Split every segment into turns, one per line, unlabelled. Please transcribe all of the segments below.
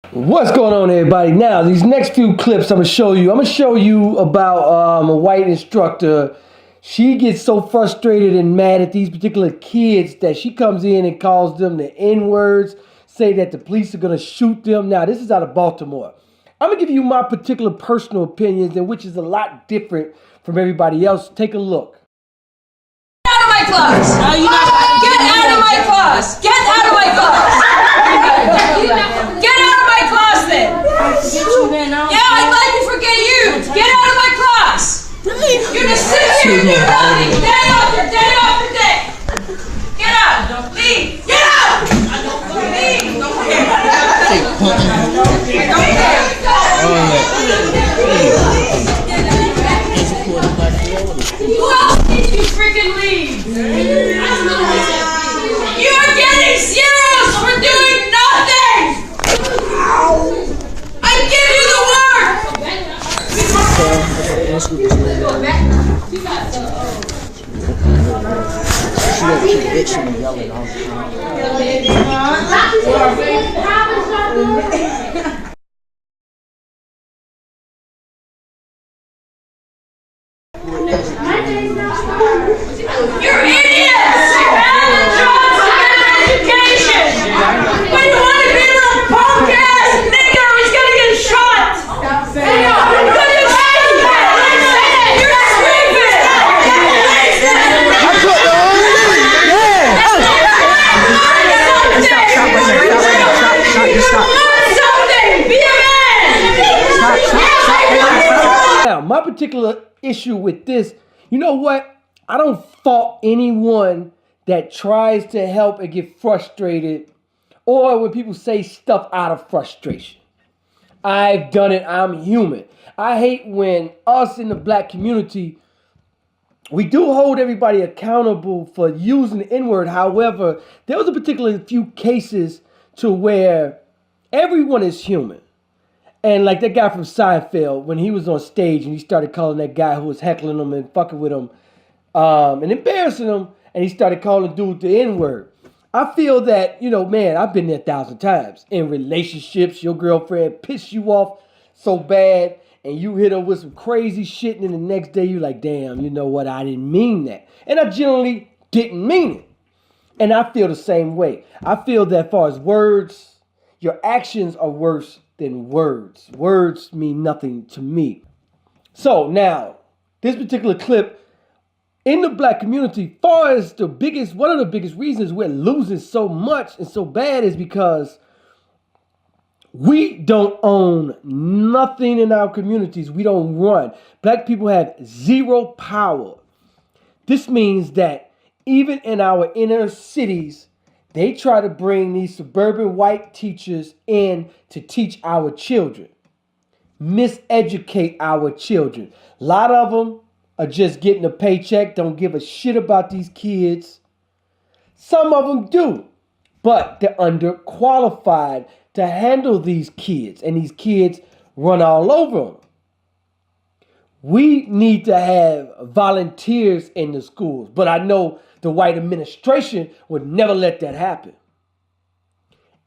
What's going on, everybody? Now, these next few clips I'm gonna show you about a white instructor. She gets so frustrated and mad at these particular kids that she comes in and calls them the N-words, say that the police are gonna shoot them. Now, this is out of Baltimore. I'm gonna give you my particular personal opinions, and which is a lot different from everybody else. Take a look.
Get out of my class! Get out of my class! Get out of my class! Get out of my class then! Yeah, I'd like to forget you! Get out of my class! You're gonna sit here and do nothing! Day after day after day! Get out! Leave! Get out! Leave! Don't Who else needs to freaking leave? You're getting zeros for doing nothing! I give you the work! You're idiots! Jobs and education! When you want to be a little punk ass nigger who's gonna get shot! You're stupid! Something! Be a man!
Now, my particular issue with this, you know what? I don't fault anyone that tries to help and get frustrated, or when people say stuff out of frustration. I've done it. I'm human. I hate when us in the black community, we do hold everybody accountable for using the N-word. However, there was a particular few cases to where everyone is human. And like that guy from Seinfeld, when he was on stage and he started calling that guy who was heckling him and fucking with him and embarrassing him, and he started calling dude the N-word. I feel that, man, I've been there 1,000 times. In relationships, your girlfriend pissed you off so bad, and you hit her with some crazy shit, and then the next day you're like, damn, you know what, I didn't mean that. And I generally didn't mean it. And I feel the same way. I feel that as far as words, your actions are worse than words. Words mean nothing to me. So now, this particular clip, in the black community, far as one of the biggest reasons we're losing so much and so bad is because we don't own nothing in our communities. We don't run. Black people have zero power. This means that even in our inner cities, they try to bring these suburban white teachers in to teach our children, miseducate our children. A lot of them are just getting a paycheck, don't give a shit about these kids. Some of them do, but they're underqualified to handle these kids, and these kids run all over them. We need to have volunteers in the schools, but I know the white administration would never let that happen.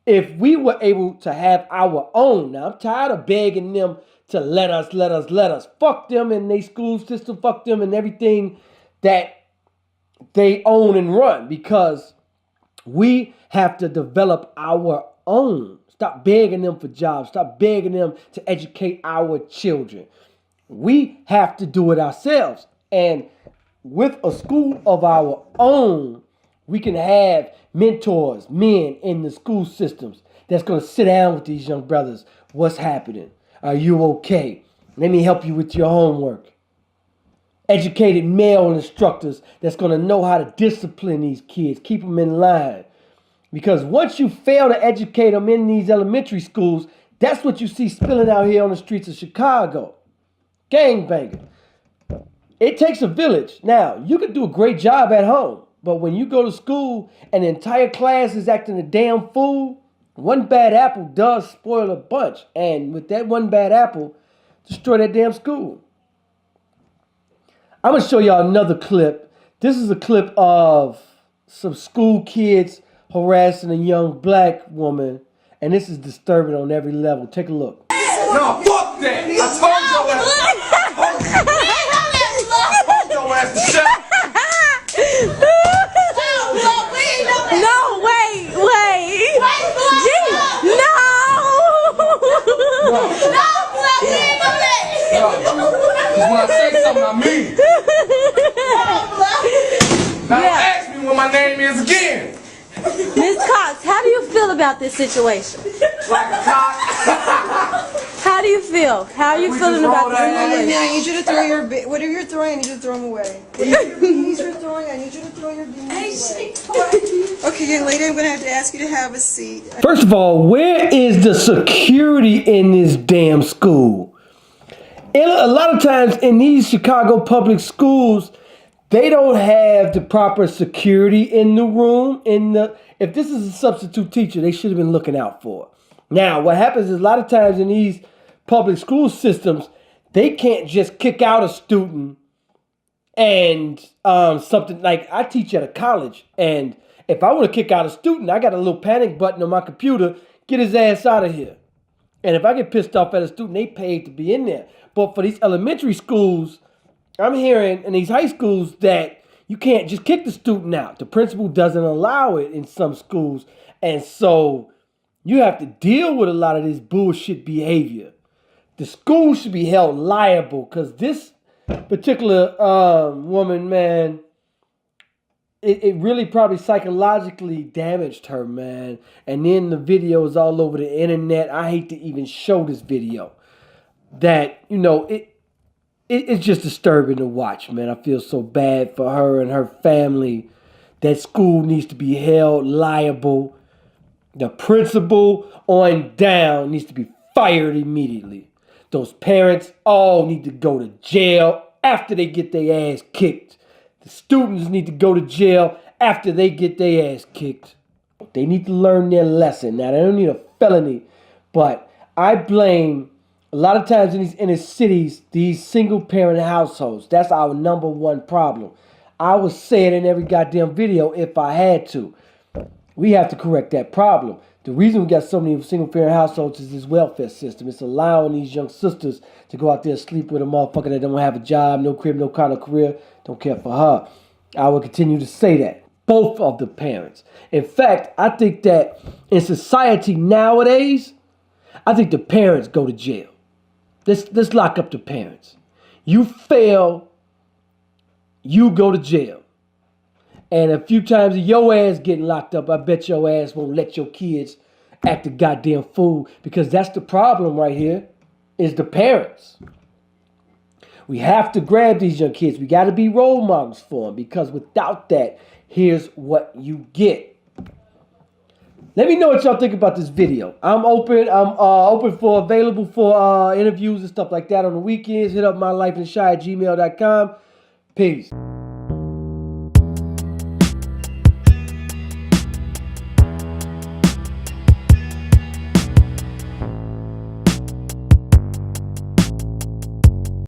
If we were able to have our own, now I'm tired of begging them to let us. Fuck them and their school system, fuck them and everything that they own and run, because we have to develop our own. Stop begging them for jobs. Stop begging them to educate our children. We have to do it ourselves. And with a school of our own, we can have mentors, men in the school systems that's going to sit down with these young brothers. What's happening? Are you okay? Let me help you with your homework. Educated male instructors that's going to know how to discipline these kids, keep them in line. Because once you fail to educate them in these elementary schools, that's what you see spilling out here on the streets of Chicago. Gangbanging. It takes a village. Now, you can do a great job at home, but when you go to school and the entire class is acting a damn fool, one bad apple does spoil a bunch. And with that one bad apple, destroy that damn school. I'm going to show y'all another clip. This is a clip of some school kids harassing a young black woman And this is disturbing on every level. Take a look.
No, fuck that. I told your ass to shut up.
No, wait. Gee, no.
When I say something, I mean it. Now don't ask me what my name is again.
Ms. Cox, how do you feel about this situation?
Like a cock.
How do you feel? How are you feeling about this situation?
I need you to throw your whatever you're throwing. I need you to throw them away. Whatever your beanies you're throwing, I need you to throw your beanies away. Okay, young lady, I'm going to have to ask you to have a seat.
First of all, where is the security in this damn school? And a lot of times in these Chicago public schools, they don't have the proper security in the room. If this is a substitute teacher, they should have been looking out for it. Now, what happens is a lot of times in these public school systems, they can't just kick out a student and something like I teach at a college. And if I want to kick out a student, I got a little panic button on my computer, get his ass out of here. And if I get pissed off at a student, they paid to be in there. But for these elementary schools, I'm hearing in these high schools that you can't just kick the student out. The principal doesn't allow it in some schools. And so you have to deal with a lot of this bullshit behavior. The school should be held liable because this particular woman, man, it really probably psychologically damaged her, man. And then the video is all over the internet. I hate to even show this video. That, it's just disturbing to watch, man. I feel so bad for her and her family. That school needs to be held liable. The principal on down needs to be fired immediately. Those parents all need to go to jail after they get their ass kicked. The students need to go to jail after they get their ass kicked. They need to learn their lesson. Now, they don't need a felony, but I blame a lot of times in these inner cities, these single-parent households. That's our number one problem. I would say it in every goddamn video if I had to. We have to correct that problem. The reason we got so many single-parent households is this welfare system. It's allowing these young sisters to go out there and sleep with a motherfucker that don't have a job, no crib, no car, no career, don't care for her. I will continue to say that. Both of the parents. In fact, I think that in society nowadays, I think the parents go to jail. Let's lock up the parents. You fail, you go to jail. And a few times your ass getting locked up, I bet your ass won't let your kids act a goddamn fool, because that's the problem right here, is the parents. We have to grab these young kids. We got to be role models for them, because without that, here's what you get. Let me know what y'all think about this video. I'm open. I'm available for interviews and stuff like that on the weekends. Hit up mylifeandShy@gmail.com. Peace.